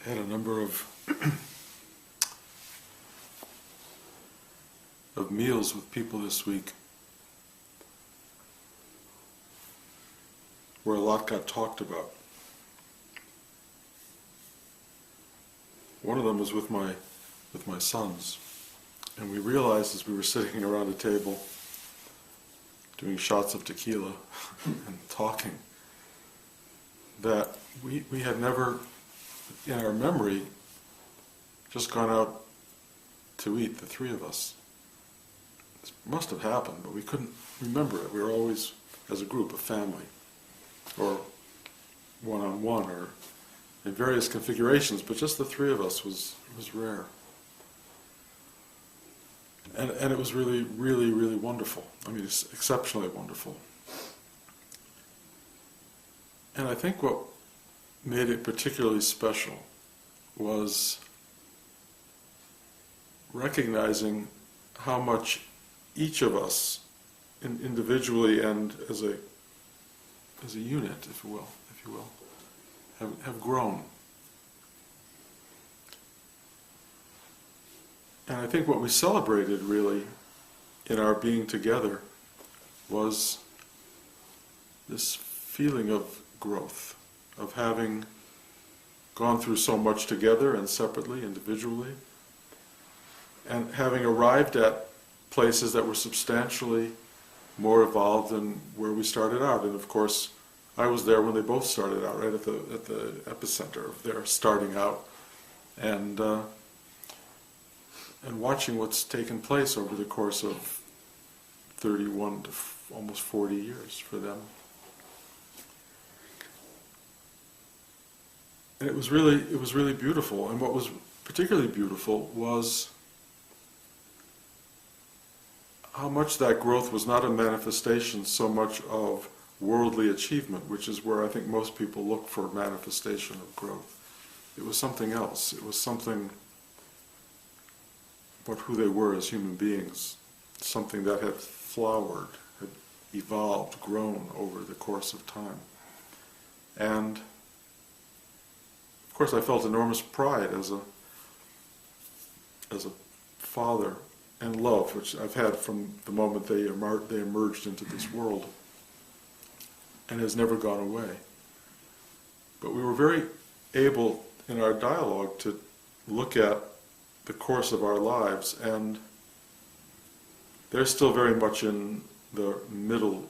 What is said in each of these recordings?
had a number of meals with people this week where a lot got talked about. One of them was with my sons, and we realized as we were sitting around a table doing shots of tequila and talking that we had never in our memory just gone out to eat, the three of us. This must have happened, but we couldn't remember it. We were always, as a group, a family, or one-on-one, or in various configurations, but just the three of us was rare. And it was really, really, really wonderful. I mean, it's exceptionally wonderful. And I think what made it particularly special was recognizing how much each of us, individually and as a unit, if you will, have grown. And I think what we celebrated really in our being together was this feeling of growth, of having gone through so much together and separately, individually, and having arrived at places that were substantially more evolved than where we started out. And of course, I was there when they both started out, right at the epicenter of their starting out, and watching what's taken place over the course of 31 to almost 40 years for them. And it was really beautiful. And what was particularly beautiful was how much that growth was not a manifestation so much of worldly achievement, which is where I think most people look for manifestation of growth. It was something else. It was something about who they were as human beings, something that had flowered, had evolved, grown over the course of time. And of course I felt enormous pride as a father, and love, which I've had from the moment they emerged into this world, and has never gone away. But we were very able in our dialogue to look at the course of our lives, and they're still very much in the middle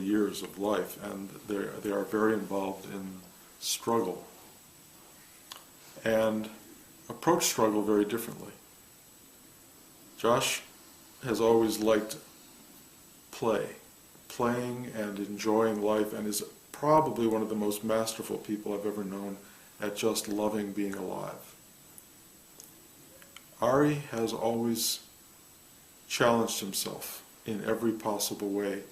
years of life, and they are very involved in struggle, and approach struggle very differently. Josh has always liked playing and enjoying life, and is probably one of the most masterful people I've ever known at just loving being alive. Ari has always challenged himself in every possible way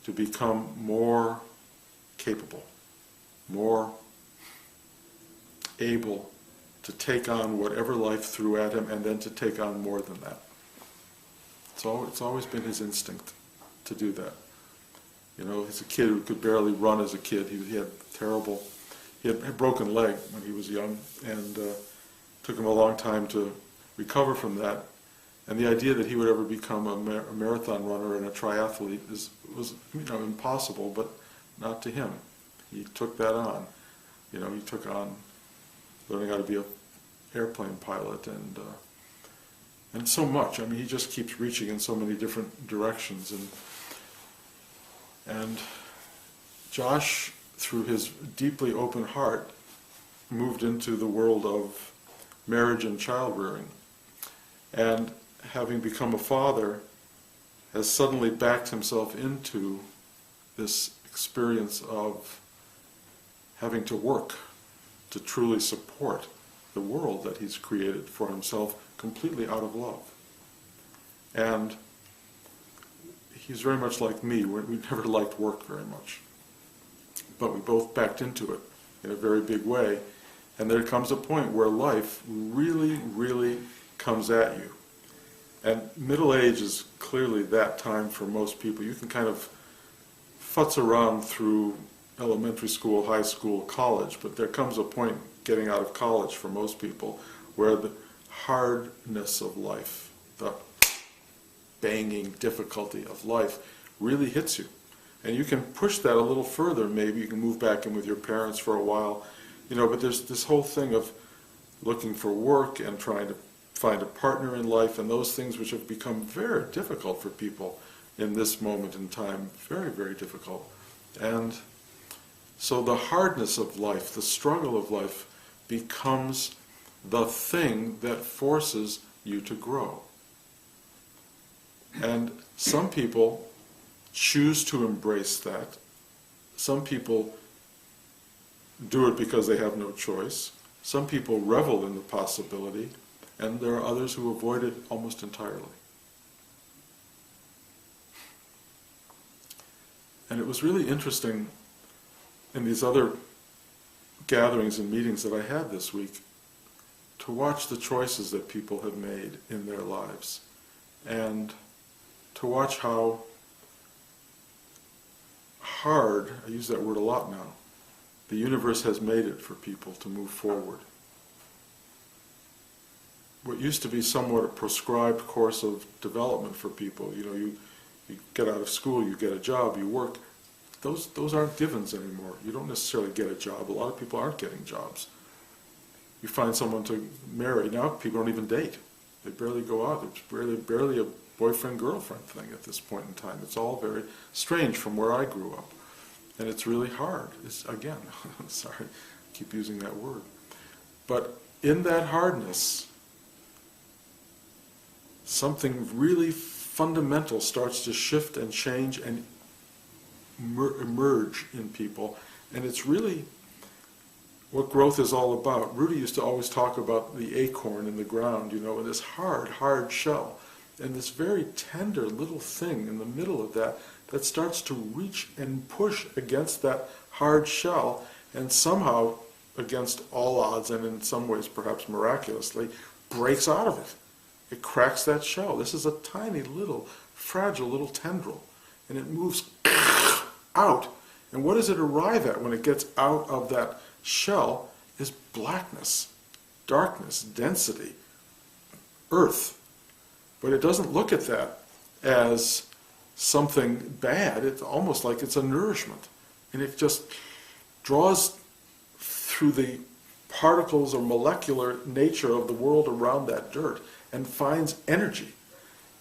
to become more capable, more able to take on whatever life threw at him, and then to take on more than that. It's always been his instinct to do that. You know, he's a kid who could barely run as a kid. He had a broken leg when he was young, and took him a long time to recover from that. And the idea that he would ever become a marathon runner and a triathlete was impossible, but not to him. He took that on. He took on learning how to be an airplane pilot, and so much. I mean, he just keeps reaching in so many different directions. And Josh, through his deeply open heart, moved into the world of marriage and child rearing. And having become a father, has suddenly backed himself into this experience of having to work to truly support the world that he's created for himself, completely out of love. And he's very much like me. We never liked work very much, but we both backed into it in a very big way. And there comes a point where life really, really comes at you. And middle age is clearly that time for most people. You can kind of futz around through elementary school, high school, college, but there comes a point getting out of college for most people where the hardness of life, the banging difficulty of life really hits you. And you can push that a little further, maybe you can move back in with your parents for a while, but there's this whole thing of looking for work and trying to find a partner in life, and those things which have become very difficult for people in this moment in time, very, very difficult. And so the hardness of life, the struggle of life, becomes the thing that forces you to grow. And some people choose to embrace that. Some people do it because they have no choice. Some people revel in the possibility, and there are others who avoid it almost entirely. And it was really interesting in these other gatherings and meetings that I had this week to watch the choices that people have made in their lives, and to watch how hard, I use that word a lot now, the universe has made it for people to move forward. What used to be somewhat a prescribed course of development for people, you get out of school, you get a job, you work, those aren't givens anymore. You don't necessarily get a job. A lot of people aren't getting jobs. You find someone to marry. Now people don't even date. They barely go out. It's barely a boyfriend-girlfriend thing at this point in time. It's all very strange from where I grew up. And it's really hard. It's, again, sorry, I keep using that word. But in that hardness, something really fundamental starts to shift and change and emerge in people. And it's really what growth is all about. Rudy used to always talk about the acorn in the ground, and this hard shell. And this very tender little thing in the middle of that starts to reach and push against that hard shell, and somehow, against all odds, and in some ways perhaps miraculously, breaks out of it. It cracks that shell. This is a tiny little, fragile little tendril, and it moves out. And what does it arrive at when it gets out of that shell is blackness, darkness, density, earth. But it doesn't look at that as something bad. It's almost like it's a nourishment. And it just draws through the particles or molecular nature of the world around that dirt and finds energy.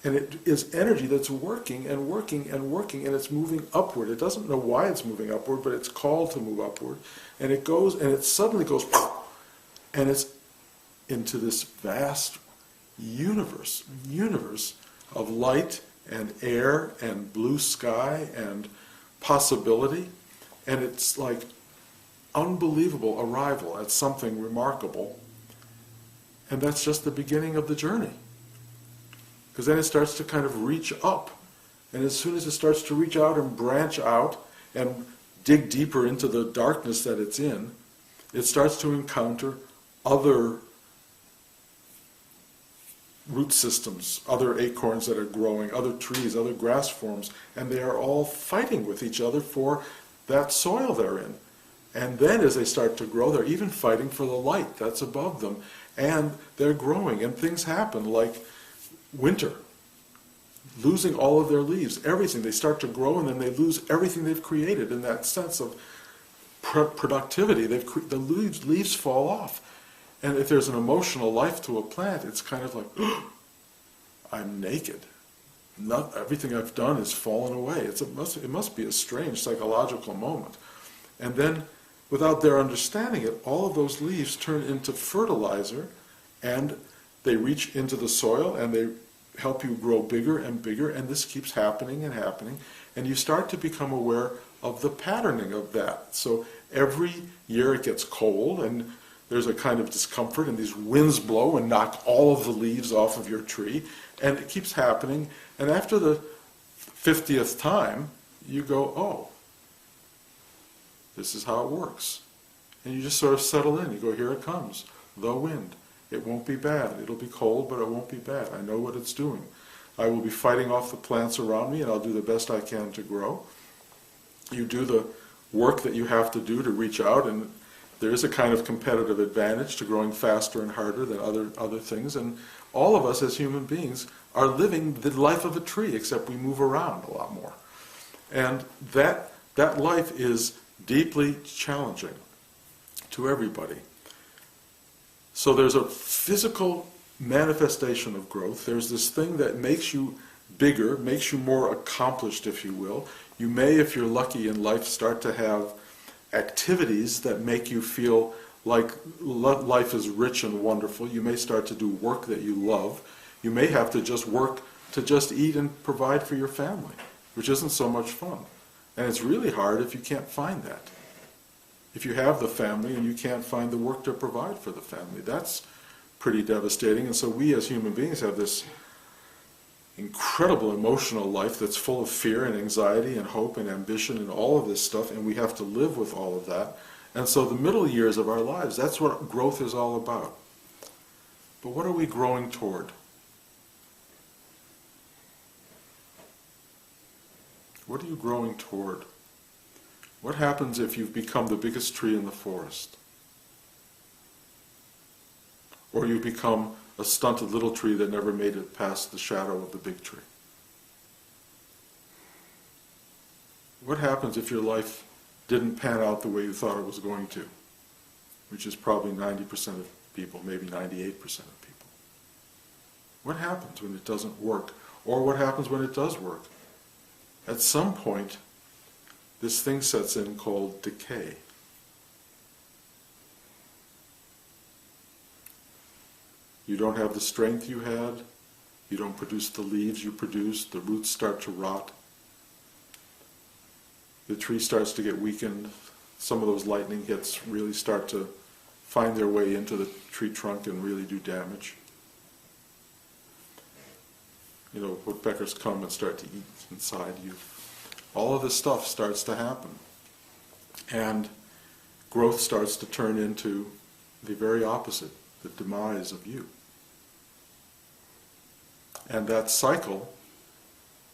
And it is energy that's working and working and working, and it's moving upward. It doesn't know why it's moving upward, but it's called to move upward. And it goes, and it suddenly goes, and it's into this vast universe of light and air and blue sky and possibility. And it's like unbelievable arrival at something remarkable. And that's just the beginning of the journey. Because then it starts to kind of reach up. And as soon as it starts to reach out and branch out and dig deeper into the darkness that it's in, it starts to encounter other root systems, other acorns that are growing, other trees, other grass forms, and they are all fighting with each other for that soil they're in. And then as they start to grow, they're even fighting for the light that's above them. And they're growing, and things happen like winter, losing all of their leaves, everything. They start to grow, and then they lose everything they've created in that sense of productivity. The leaves fall off. And if there's an emotional life to a plant, it's kind of like, oh, I'm naked. Everything I've done has fallen away. It must be a strange psychological moment. And then, without their understanding it, all of those leaves turn into fertilizer, and they reach into the soil, and they help you grow bigger and bigger, and this keeps happening and happening, and you start to become aware of the patterning of that. So every year it gets cold, and there's a kind of discomfort, and these winds blow and knock all of the leaves off of your tree, and it keeps happening, and after the 50th time, you go, oh, this is how it works. And you just sort of settle in. You go, here it comes, the wind. It won't be bad. It'll be cold, but it won't be bad. I know what it's doing. I will be fighting off the plants around me, and I'll do the best I can to grow. You do the work that you have to do to reach out, and there is a kind of competitive advantage to growing faster and harder than other things, and all of us as human beings are living the life of a tree, except we move around a lot more. And that life is deeply challenging to everybody. So there's a physical manifestation of growth. There's this thing that makes you bigger, makes you more accomplished, if you will. You may, if you're lucky in life, start to have activities that make you feel like life is rich and wonderful. You may start to do work that you love. You may have to just work to just eat and provide for your family, which isn't so much fun. And it's really hard if you can't find that. If you have the family and you can't find the work to provide for the family, that's pretty devastating. And so we as human beings have this incredible emotional life that's full of fear and anxiety and hope and ambition and all of this stuff, and we have to live with all of that. And so the middle years of our lives, that's what growth is all about. But what are we growing toward? What are you growing toward? What happens if you've become the biggest tree in the forest? Or you become a stunted little tree that never made it past the shadow of the big tree? What happens if your life didn't pan out the way you thought it was going to? Which is probably 90% of people, maybe 98% of people. What happens when it doesn't work? Or what happens when it does work? At some point, this thing sets in called decay. You don't have the strength you had, you don't produce the leaves you produced, the roots start to rot, the tree starts to get weakened, some of those lightning hits really start to find their way into the tree trunk and really do damage. You know, woodpeckers come and start to eat inside you. All of this stuff starts to happen. And growth starts to turn into the very opposite, the demise of you. And that cycle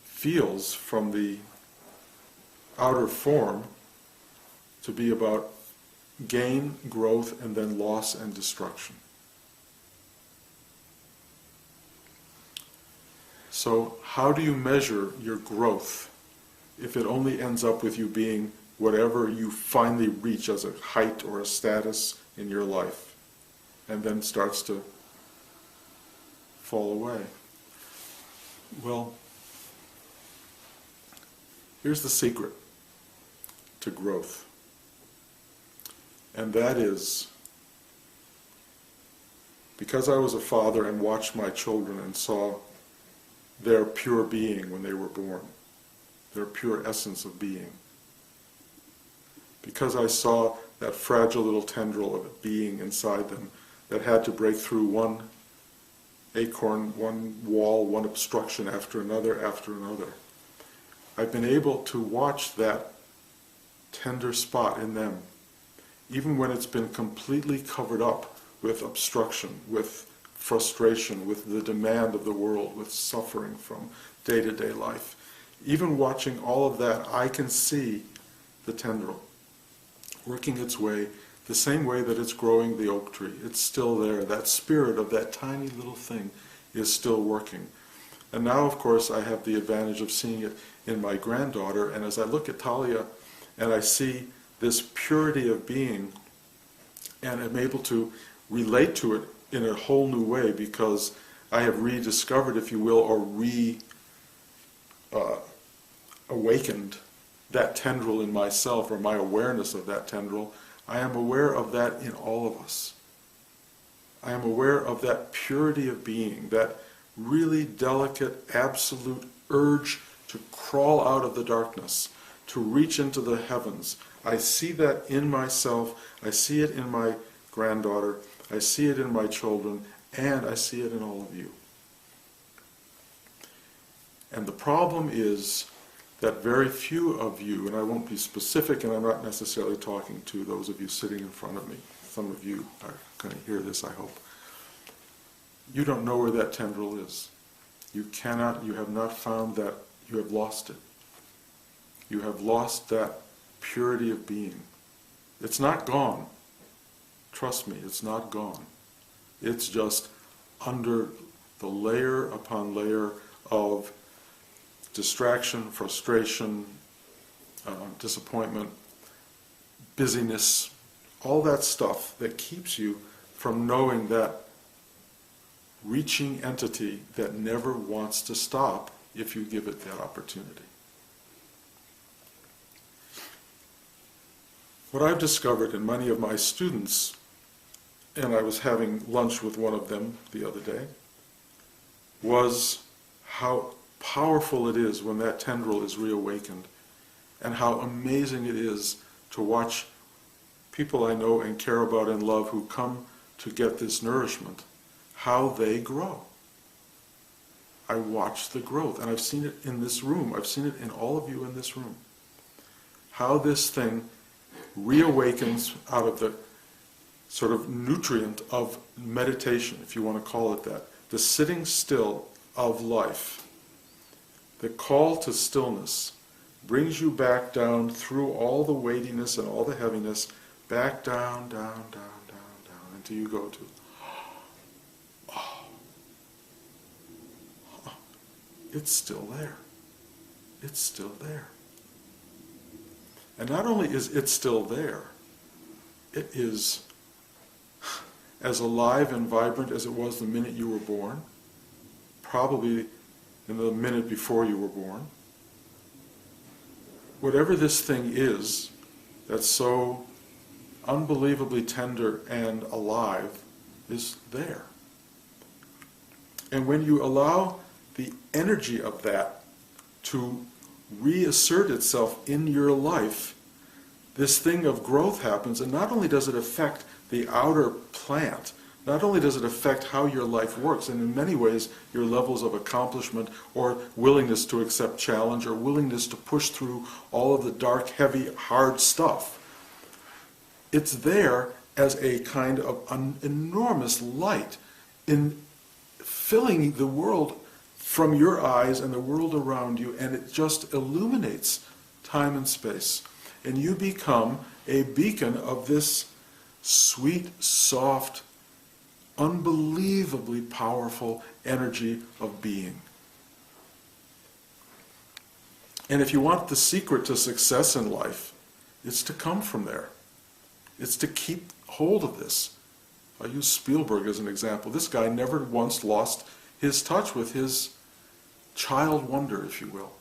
feels, from the outer form, to be about gain, growth, and then loss and destruction. So how do you measure your growth if it only ends up with you being whatever you finally reach as a height or a status in your life, and then starts to fall away? Well, here's the secret to growth, and that is, because I was a father and watched my children and saw their pure being when they were born, their pure essence of being, because I saw that fragile little tendril of a being inside them that had to break through one acorn, one wall, one obstruction after another, I've been able to watch that tender spot in them, even when it's been completely covered up with obstruction, with frustration, with the demand of the world, with suffering from day-to-day life. Even watching all of that, I can see the tendril working its way the same way that it's growing the oak tree. It's still there. That spirit of that tiny little thing is still working. And now, of course, I have the advantage of seeing it in my granddaughter, and as I look at Talia and I see this purity of being, and I'm able to relate to it in a whole new way, because I have rediscovered, if you will, or awakened that tendril in myself, or my awareness of that tendril. I am aware of that in all of us. I am aware of that purity of being, that really delicate, absolute urge to crawl out of the darkness, to reach into the heavens. I see that in myself, I see it in my granddaughter, I see it in my children, and I see it in all of you. And the problem is that very few of you, and I won't be specific, and I'm not necessarily talking to those of you sitting in front of me. Some of you are going to hear this, I hope. You don't know where that tendril is. You have not found that. You have lost it. You have lost that purity of being. It's not gone. Trust me, it's not gone. It's just under the layer upon layer of distraction, frustration, disappointment, busyness, all that stuff that keeps you from knowing that reaching entity that never wants to stop if you give it that opportunity. What I've discovered in many of my students, and I was having lunch with one of them the other day, was how powerful it is when that tendril is reawakened, and how amazing it is to watch people I know and care about and love who come to get this nourishment, how they grow. I watch the growth, and I've seen it in this room. I've seen it in all of you in this room. How this thing reawakens out of the sort of nutrient of meditation, if you want to call it that, the sitting still of life. The call to stillness brings you back down through all the weightiness and all the heaviness, back down, down, down, down, down, until you go to, it's still there. It's still there. And not only is it still there, it is as alive and vibrant as it was the minute you were born, probably in the minute before you were born. Whatever this thing is that's so unbelievably tender and alive is there. And when you allow the energy of that to reassert itself in your life, this thing of growth happens, and not only does it affect the outer plant, not only does it affect how your life works, and in many ways your levels of accomplishment or willingness to accept challenge or willingness to push through all of the dark, heavy, hard stuff. It's there as a kind of an enormous light in filling the world from your eyes and the world around you, and it just illuminates time and space. And you become a beacon of this sweet, soft, unbelievably powerful energy of being. And if you want the secret to success in life, it's to come from there. It's to keep hold of this. I use Spielberg as an example. This guy never once lost his touch with his child wonder, if you will,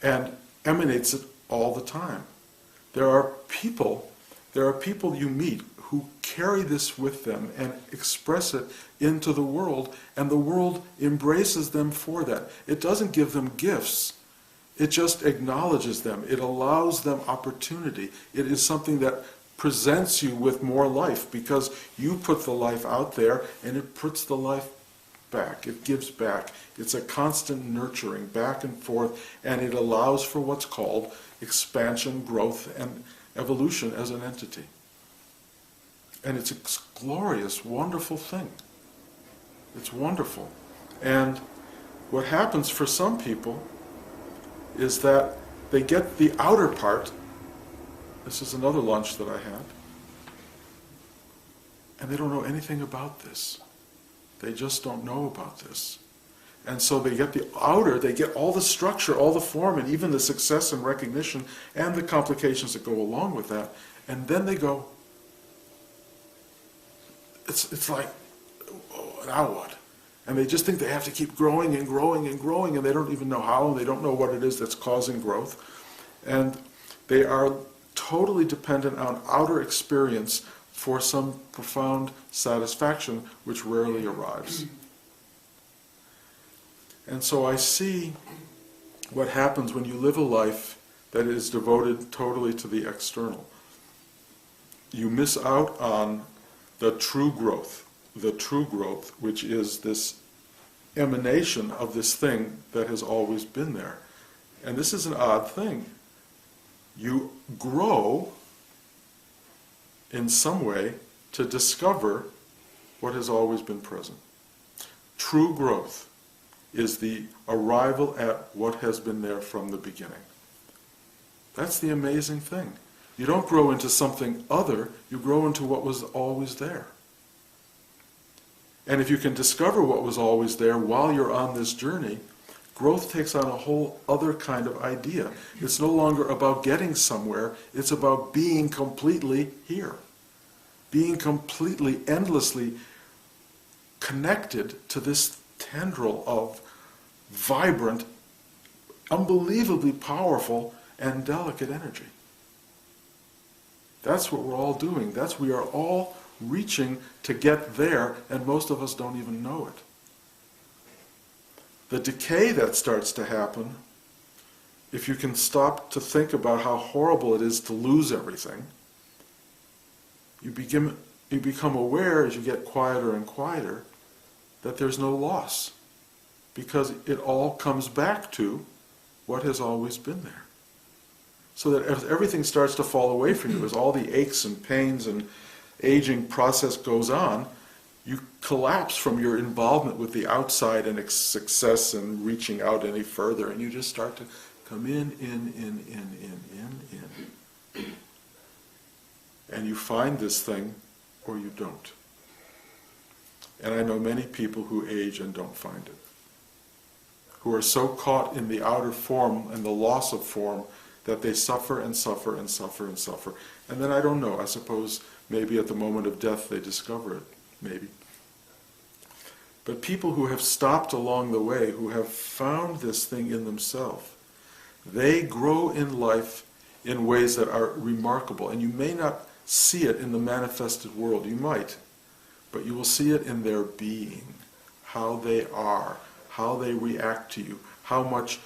and emanates it all the time. There are people you meet who carry this with them and express it into the world, and the world embraces them for that. It doesn't give them gifts. It just acknowledges them. It allows them opportunity. It is something that presents you with more life because you put the life out there and it puts the life back. It gives back. It's a constant nurturing back and forth, and it allows for what's called expansion, growth, and evolution as an entity. And it's a glorious, wonderful thing. It's wonderful. And what happens for some people is that they get the outer part. This is another lunch that I had. And they don't know anything about this. They just don't know about this. And so they get the outer, they get all the structure, all the form, and even the success and recognition and the complications that go along with that. And then they go, it's like, oh, now what? And they just think they have to keep growing and growing and growing, and they don't even know how, and they don't know what it is that's causing growth. And they are totally dependent on outer experience for some profound satisfaction, which rarely arrives. And so I see what happens when you live a life that is devoted totally to the external. You miss out on the true growth, which is this emanation of this thing that has always been there. And this is an odd thing. You grow in some way to discover what has always been present. True growth is the arrival at what has been there from the beginning. That's the amazing thing. You don't grow into something other, you grow into what was always there. And if you can discover what was always there while you're on this journey, growth takes on a whole other kind of idea. It's no longer about getting somewhere, it's about being completely here. Being completely, endlessly connected to this tendril of vibrant, unbelievably powerful and delicate energy. That's what we're all doing. We are all reaching to get there, and most of us don't even know it. The decay that starts to happen, if you can stop to think about how horrible it is to lose everything, you become aware as you get quieter and quieter that there's no loss, because it all comes back to what has always been there. So that as everything starts to fall away from you, as all the aches and pains and aging process goes on, you collapse from your involvement with the outside and success and reaching out any further, and you just start to come in. And you find this thing, or you don't. And I know many people who age and don't find it, who are so caught in the outer form and the loss of form that they suffer and suffer and suffer and suffer. And then I don't know, I suppose maybe at the moment of death they discover it, maybe. But people who have stopped along the way, who have found this thing in themselves, they grow in life in ways that are remarkable. And you may not see it in the manifested world, you might, but you will see it in their being, how they are, how they react to you, how much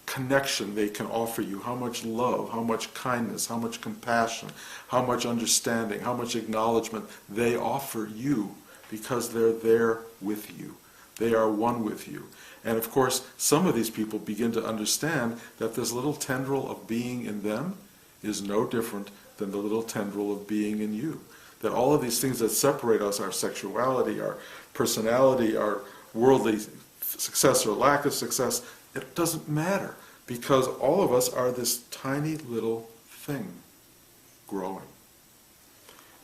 connection they can offer you, how much love, how much kindness, how much compassion, how much understanding, how much acknowledgement they offer you, because they're there with you. They are one with you. And of course, some of these people begin to understand that this little tendril of being in them is no different than the little tendril of being in you. That all of these things that separate us, our sexuality, our personality, our worldly success or lack of success, it doesn't matter, because all of us are this tiny little thing growing.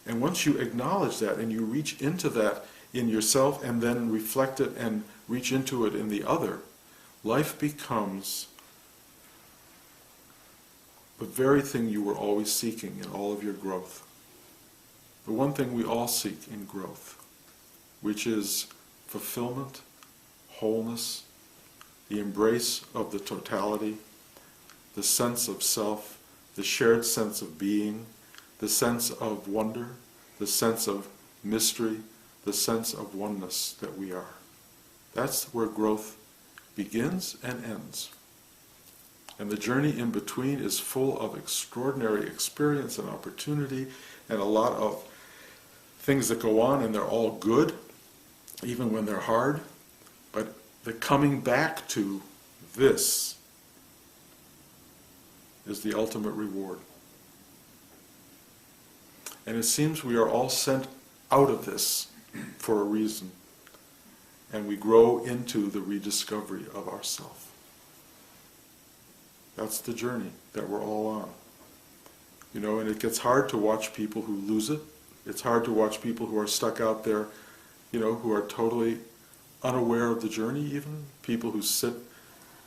And once you acknowledge that and you reach into that in yourself and then reflect it and reach into it in the other, life becomes the very thing you were always seeking in all of your growth. The one thing we all seek in growth, which is fulfillment, wholeness, the embrace of the totality, the sense of self, the shared sense of being, the sense of wonder, the sense of mystery, the sense of oneness that we are. That's where growth begins and ends. And the journey in between is full of extraordinary experience and opportunity and a lot of things that go on, and they're all good, even when they're hard. But the coming back to this is the ultimate reward. And it seems we are all sent out of this for a reason. And we grow into the rediscovery of ourself. That's the journey that we're all on. You know, and it gets hard to watch people who lose it. It's hard to watch people who are stuck out there, you know, who are totally unaware of the journey even. People who sit,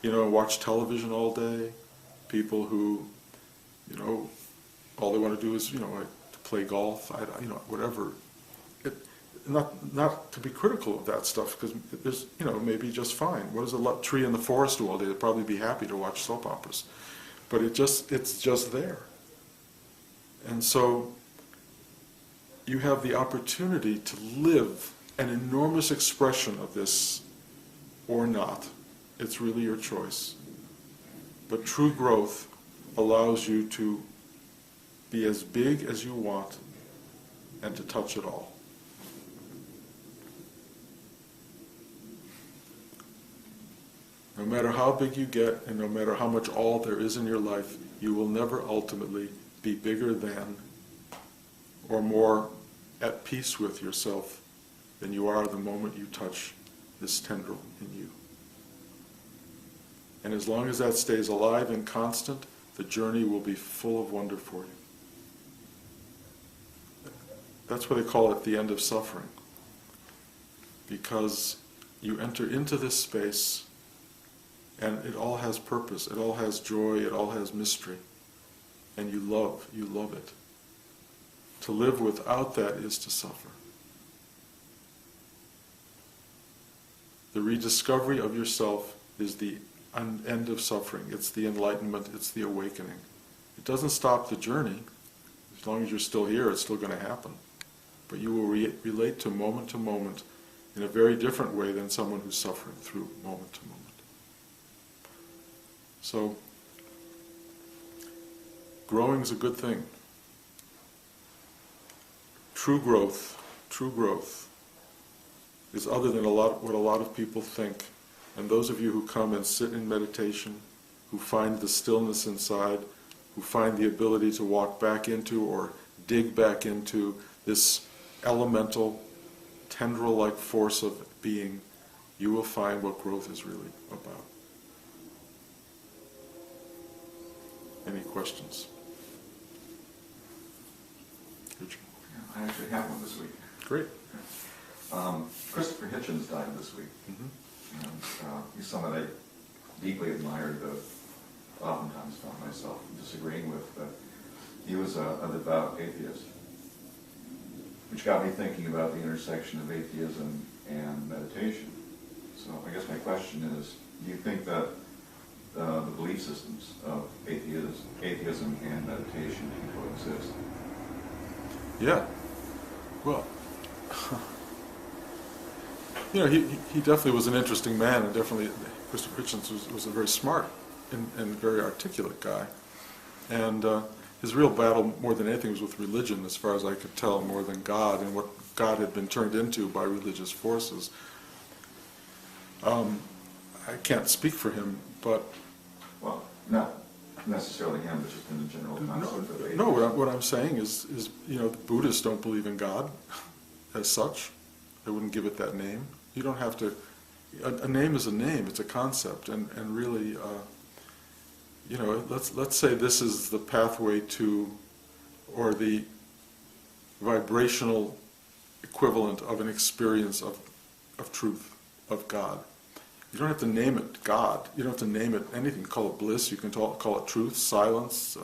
you know, and watch television all day. People who, you know, all they want to do is, you know, like, to play golf, you know, whatever. Not to be critical of that stuff, because there's, you know, maybe just fine. What does a tree in the forest do all day? They'd probably be happy to watch soap operas. But it's just there. And so you have the opportunity to live an enormous expression of this, or not. It's really your choice. But true growth allows you to be as big as you want and to touch it all. No matter how big you get, and no matter how much all there is in your life, you will never ultimately be bigger than or more at peace with yourself than you are the moment you touch this tendril in you. And as long as that stays alive and constant, the journey will be full of wonder for you. That's why they call it the end of suffering. Because you enter into this space and it all has purpose, it all has joy, it all has mystery. And you love it. To live without that is to suffer. The rediscovery of yourself is the end of suffering. It's the enlightenment, it's the awakening. It doesn't stop the journey. As long as you're still here, it's still going to happen. But you will relate to moment in a very different way than someone who's suffering through moment to moment. So, growing is a good thing. True growth is other than what a lot of people think. And those of you who come and sit in meditation, who find the stillness inside, who find the ability to walk back into or dig back into this elemental, tendril-like force of being, you will find what growth is really about. Any questions? I actually have one this week. Great. Christopher Hitchens died this week. Mm-hmm. And he's someone I deeply admired, but oftentimes found myself disagreeing with. But he was a devout atheist, which got me thinking about the intersection of atheism and meditation. So I guess my question is, do you think that the belief systems of atheism and meditation can coexist? Yeah. Well, he definitely was an interesting man, and definitely Christopher Hitchens was a very smart and very articulate guy. And his real battle, more than anything, was with religion, as far as I could tell, more than God, and what God had been turned into by religious forces. I can't speak for him, but... Well, not necessarily him, but just in the general concept of atheism. No, what I'm saying is, the Buddhists don't believe in God as such. They wouldn't give it that name. You don't have to... A name is a name, it's a concept, and really, let's say this is the pathway to, or the vibrational equivalent of an experience of truth, of God. You don't have to name it God. You don't have to name it anything. You can call it bliss, you can call it truth, silence,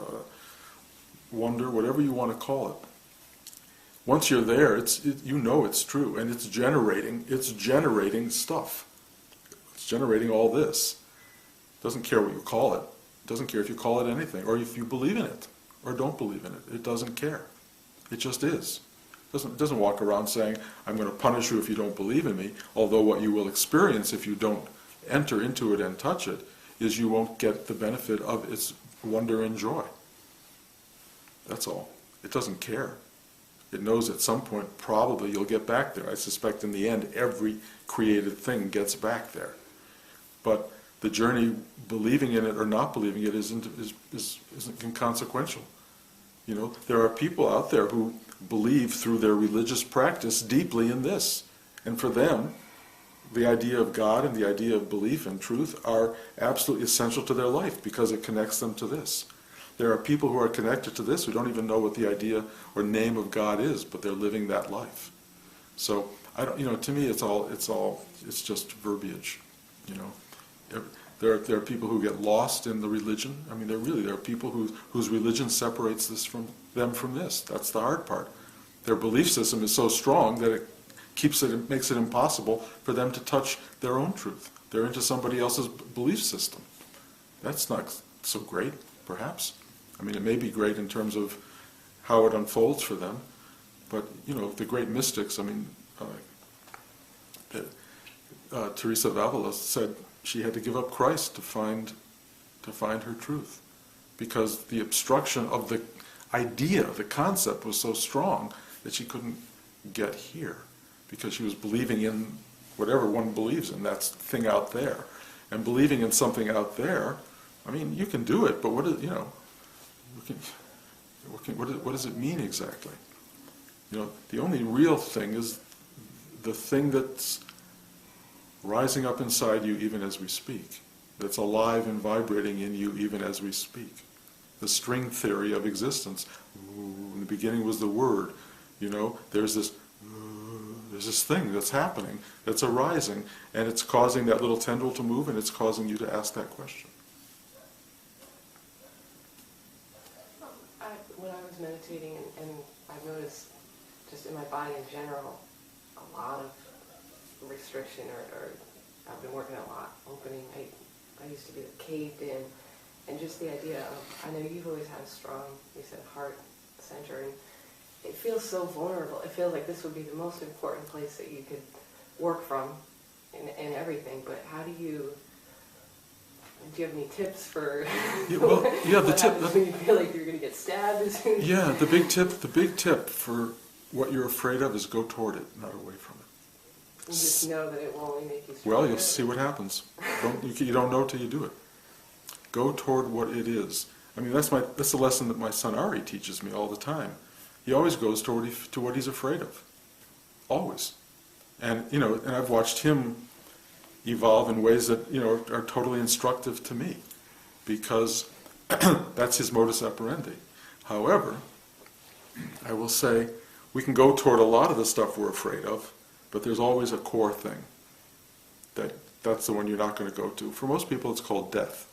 wonder, whatever you want to call it. Once you're there, you know it's true, and it's generating stuff. It's generating all this. It doesn't care what you call it. It doesn't care if you call it anything, or if you believe in it, or don't believe in it. It doesn't care. It just is. It doesn't walk around saying, I'm going to punish you if you don't believe in me, although what you will experience if you don't enter into it and touch it is you won't get the benefit of its wonder and joy. That's all. It doesn't care. It knows at some point probably you'll get back there. I suspect in the end every created thing gets back there. But the journey, believing in it or not believing it, isn't inconsequential. There are people out there who believe through their religious practice deeply in this. And for them, the idea of God and the idea of belief and truth are absolutely essential to their life because it connects them to this. There are people who are connected to this who don't even know what the idea or name of God is, but they're living that life. So to me, it's just verbiage. There are people who get lost in the religion. I mean, there are people whose religion separates them from this. That's the hard part. Their belief system is so strong that it makes it impossible for them to touch their own truth. They're into somebody else's belief system. That's not so great, perhaps. I mean, it may be great in terms of how it unfolds for them, but the great mystics. I mean, Teresa of Avila said she had to give up Christ to find her truth, because the obstruction of the idea, the concept, was so strong that she couldn't get here, because she was believing in whatever one believes in, that thing out there, and believing in something out there. I mean, you can do it, but what does it mean exactly? The only real thing is the thing that's rising up inside you even as we speak, that's alive and vibrating in you even as we speak. the string theory of existence. Ooh, in the beginning was the Word. You know, there's this thing that's happening, that's arising, and it's causing that little tendril to move, and it's causing you to ask that question. When I was meditating, and I've noticed just in my body in general, a lot of restriction, or I've been working a lot, opening. I used to be caved in, and just the idea of, I know you've always had a strong, you said, heart center, and it feels so vulnerable. It feels like this would be the most important place that you could work from in everything, but how do you have any tips for the tip when you feel like you're going to get stabbed as soon as the big tip for what you're afraid of is go toward it, not away from it. you just know that it will only make you stronger? Well, you'll see what happens. You don't know till you do it. Go toward what it is. I mean, that's the lesson that my son Ari teaches me all the time. He always goes to what he's afraid of. Always. And, you know, and I've watched him evolve in ways that, you know, are totally instructive to me, because that's his modus operandi. However, I will say we can go toward a lot of the stuff we're afraid of, but there's always a core thing that's the one you're not going to go to. For most people, it's called death.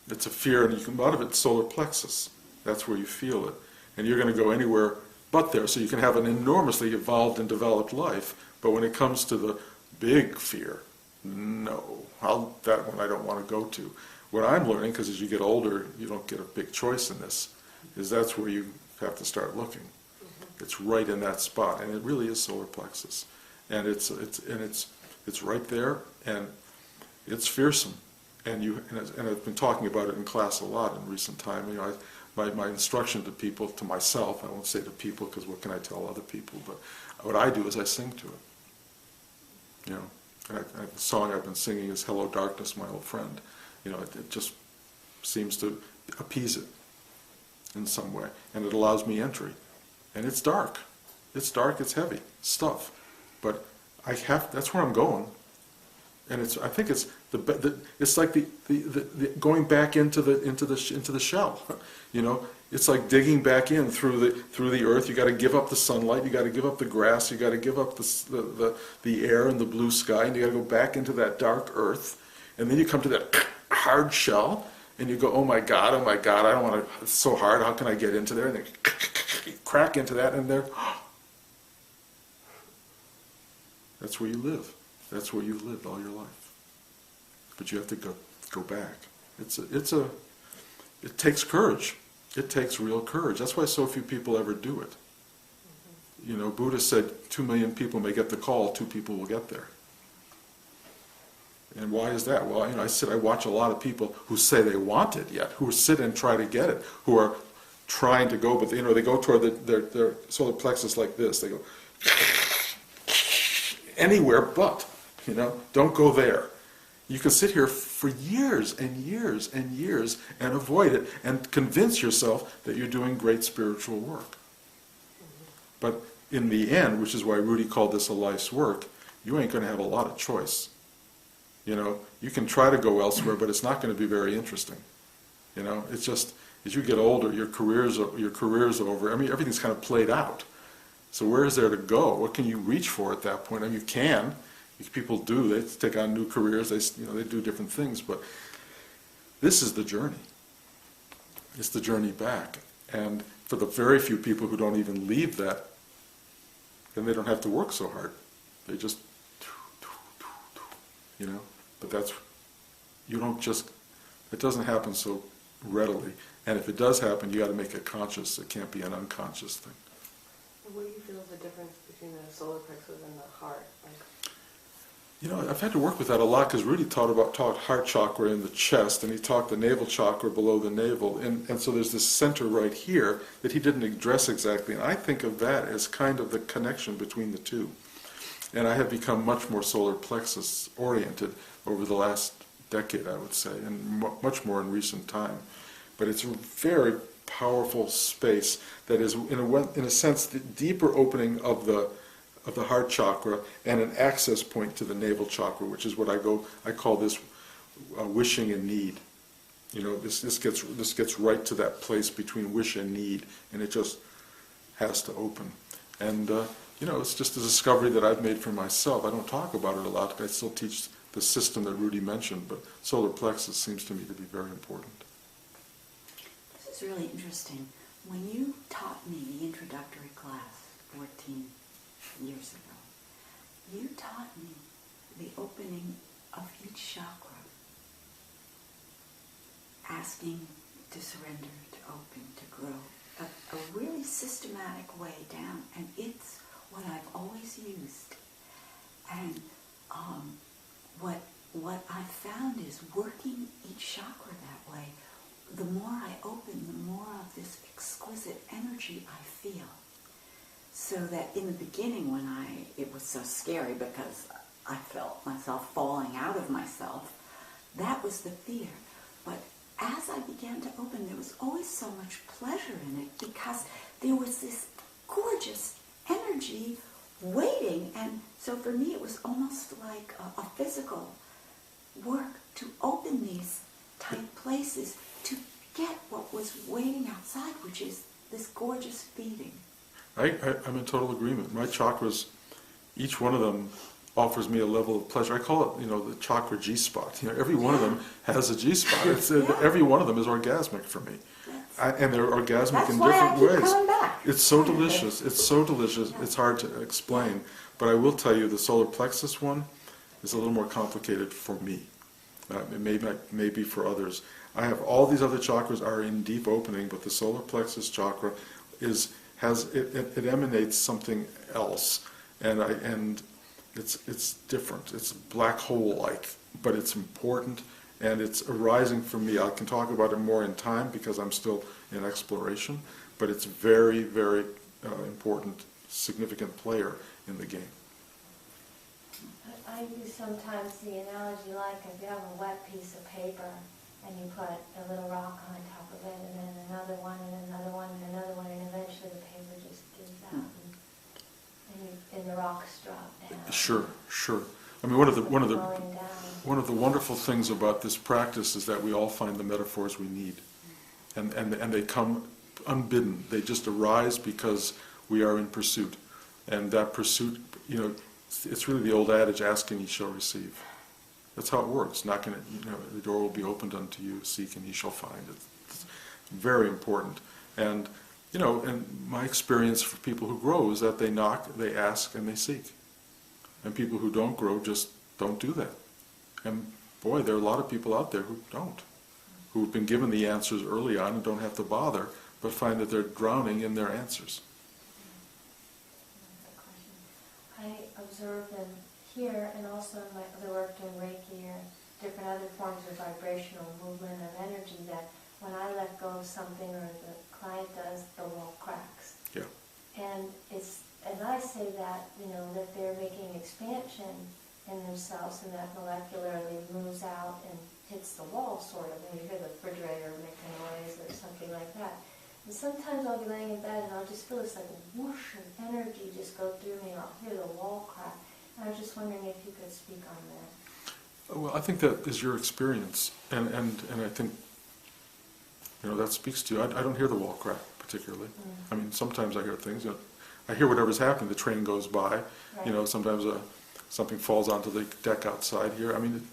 It's a fear, and a lot of it's solar plexus. That's where you feel it. And you're going to go anywhere but there, so you can have an enormously evolved and developed life, but when it comes to the big fear, no, that one I don't want to go to. What I'm learning, because as you get older, you don't get a big choice in this, is that's where you have to start looking. It's right in that spot, and it really is solar plexus, and it's right there, and it's fearsome. And I've been talking about it in class a lot in recent time. You know, my instruction to people, to myself, I won't say to people because what can I tell other people, but what I do is I sing to it. You know, and the song I've been singing is "Hello Darkness, My Old Friend." You know, it just seems to appease it in some way, and it allows me entry. And it's dark, it's heavy stuff, but that's where I'm going. And I think it's it's like the going back into the shell. You know, it's like digging back in through the earth. You got to give up the sunlight. You got to give up the grass. You got to give up the air and the blue sky, and you got to go back into that dark earth. And then you come to that hard shell, and you go, oh my God, I don't want to. It's so hard. How can I get into there? And then you crack into that, and there. That's where you live. That's where you've lived all your life. But you have to go back. It takes courage. It takes real courage. That's why so few people ever do it. You know, Buddha said 2 million people may get the call, 2 people will get there. And why is that? Well, you know, I watch a lot of people who say they want it yet, who sit and try to get it, who are trying to go, but you know, they go toward their solar plexus like this. They go anywhere but. You know, don't go there. You can sit here for years and years and years and avoid it and convince yourself that you're doing great spiritual work. But in the end, which is why Rudy called this a life's work, you ain't going to have a lot of choice. You know, you can try to go elsewhere, but it's not going to be very interesting. You know, it's just, as you get older, your career's over. I mean, everything's kind of played out. So where is there to go? What can you reach for at that point? I mean, you can. People do. They take on new careers. They do different things. But this is the journey. It's the journey back. And for the very few people who don't even leave that, then they don't have to work so hard. They just, you know. But it doesn't happen so readily. And if it does happen, you got to make it conscious. It can't be an unconscious thing. What do you feel is the difference between the solar plexus and the heart? You know, I've had to work with that a lot because Rudy taught heart chakra in the chest, and he taught the navel chakra below the navel, and so there's this center right here that he didn't address exactly, and I think of that as kind of the connection between the two. And I have become much more solar plexus oriented over the last decade, I would say, and much more in recent time. But it's a very powerful space that is, in a sense, the deeper opening of the heart chakra and an access point to the navel chakra, which is what I call this wishing and need. You know, this gets right to that place between wish and need, and it just has to open. And you know, it's just a discovery that I've made for myself. I don't talk about it a lot, but I still teach the system that Rudy mentioned, but solar plexus seems to me to be very important. This is really interesting. When you taught me the introductory class 14 years ago, you taught me the opening of each chakra, asking to surrender, to open, to grow, a really systematic way down, and it's what I've always used. And what I've found is working each chakra that way, the more I open, the more of this exquisite energy I feel. So that in the beginning when it was so scary because I felt myself falling out of myself, that was the fear. But as I began to open, there was always so much pleasure in it because there was this gorgeous energy waiting. And so for me it was almost like a physical work to open these tight places to get what was waiting outside, which is this gorgeous feeding. I'm in total agreement. My chakras, each one of them offers me a level of pleasure. I call it, you know, the chakra G-spot. You know, every one of them has a G-spot. Every one of them is orgasmic for me. And they're orgasmic in different ways. Coming back. It's so delicious. It's so delicious. It's hard to explain. But I will tell you, the solar plexus one is a little more complicated for me. It may be for others. I have all these other chakras are in deep opening, but the solar plexus chakra it emanates something else, and it's different. It's black hole-like, but it's important, and it's arising for me. I can talk about it more in time because I'm still in exploration, but it's very, very important, significant player in the game. I use sometimes the analogy like if you have a wet piece of paper and you put a little rock on top of it and then another one and another one and another one, and eventually the paper just gives out and the rocks drop down. Sure. I mean, one of the Falling down. wonderful things about this practice is that we all find the metaphors we need, and they come unbidden. They just arise because we are in pursuit, and that pursuit, you know, it's really the old adage: "Ask and ye shall receive." That's how it works. Knocking at, you know, the door will be opened unto you. Seek and ye shall find. It's very important. And you know, and my experience for people who grow is that they knock, they ask, and they seek. And people who don't grow just don't do that. And boy, there are a lot of people out there who don't, who've been given the answers early on and don't have to bother, but find that they're drowning in their answers. I observe them here and also in my other work doing Reiki or different other forms of vibrational movement of energy, that when I let go of something or the client does, the wall cracks. Yeah. And it's, as I say that, you know, that they're making expansion in themselves and that molecularly moves out and hits the wall, sort of, and you hear the refrigerator make a noise or something like that. And sometimes I'll be laying in bed and I'll just feel this like whoosh of energy just go through me and I'll hear the wall crack. And I was just wondering if you could speak on that. Well, I think that is your experience, and I think, you know, that speaks to you. I don't hear the wall crack particularly. I mean, sometimes I hear things. You know, I hear whatever's happening. The train goes by. Right. You know, sometimes something falls onto the deck outside here. I mean,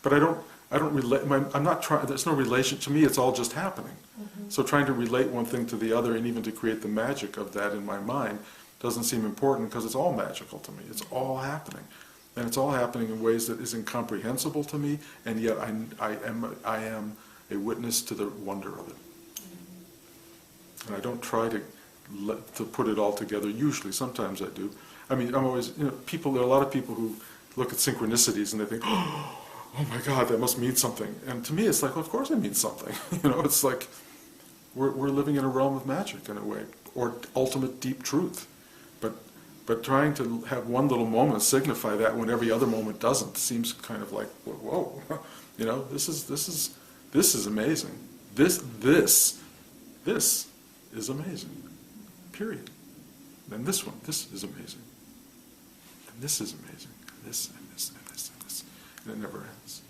but I don't relate. I'm not trying. There's no relation to me. It's all just happening. So trying to relate one thing to the other, and even to create the magic of that in my mind, doesn't seem important because it's all magical to me. It's all happening, and it's all happening in ways that is incomprehensible to me, and yet I am a witness to the wonder of it. And I don't try to put it all together. Usually, sometimes I do. I mean, I'm always, you know, there are a lot of people who look at synchronicities and they think, oh my God, that must mean something. And to me, it's like, well, of course it means something. You know, it's like we're living in a realm of magic in a way, or ultimate deep truth. But trying to have one little moment signify that when every other moment doesn't seems kind of like, whoa, you know, this is amazing. This is amazing. Period. And this is amazing. And this is amazing. And this, and this, and this, and this. And it never ends.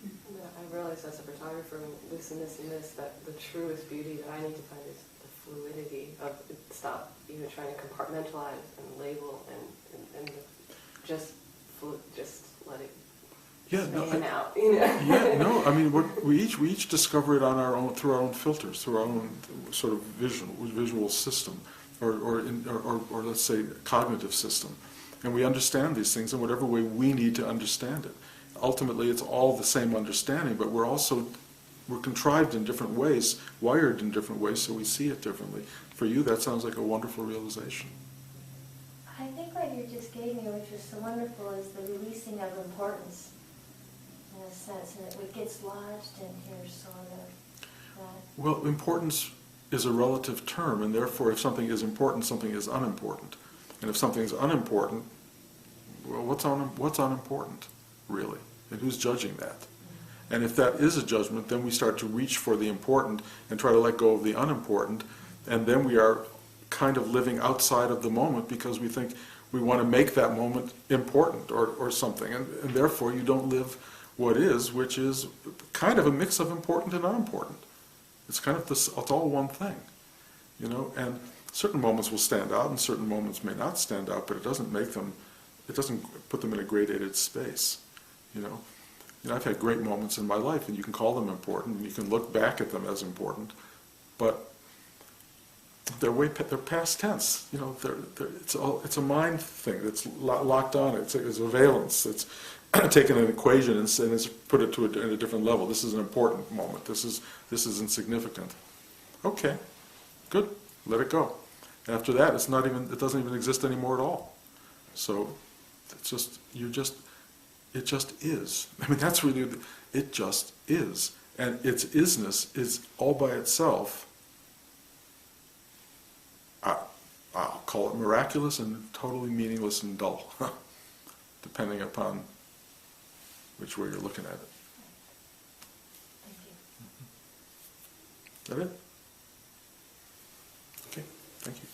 And then I realized as a photographer, this and this and this, that the truest beauty that I need to find is the fluidity of stop even trying to compartmentalize and label and just let it Yeah, no, span out, you know. yeah, no. I mean, we each discover it on our own, through our own filters, through our own sort of visual system, or let's say cognitive system, and we understand these things in whatever way we need to understand it. Ultimately, it's all the same understanding, but we're contrived in different ways, wired in different ways, so we see it differently. For you, that sounds like a wonderful realization. I think what you just gave me, which was so wonderful, is the releasing of importance, in a sense, and it gets lodged in here, sort of. That. Well, importance is a relative term, and therefore, if something is important, something is unimportant. And if something is unimportant, well, what's unimportant, really? And who's judging that? And if that is a judgment, then we start to reach for the important and try to let go of the unimportant, and then we are kind of living outside of the moment because we think we want to make that moment important or something, and therefore you don't live what is, which is kind of a mix of important and unimportant. It's kind of this, it's all one thing, you know, and certain moments will stand out and certain moments may not stand out, but it doesn't put them in a gradated space, you know. I've had great moments in my life, and you can call them important, and you can look back at them as important, but they're past tense. You know, it's a mind thing that's locked on. It's a valence. It's taken an equation and it's put it at a different level. This is an important moment. This is insignificant. Okay, good. Let it go. After that, it doesn't even exist anymore at all. So it just is. I mean, that's really, it just is. And its isness is all by itself, I'll call it miraculous and totally meaningless and dull, depending upon which way you're looking at it. Thank you. Is that it? Okay, thank you.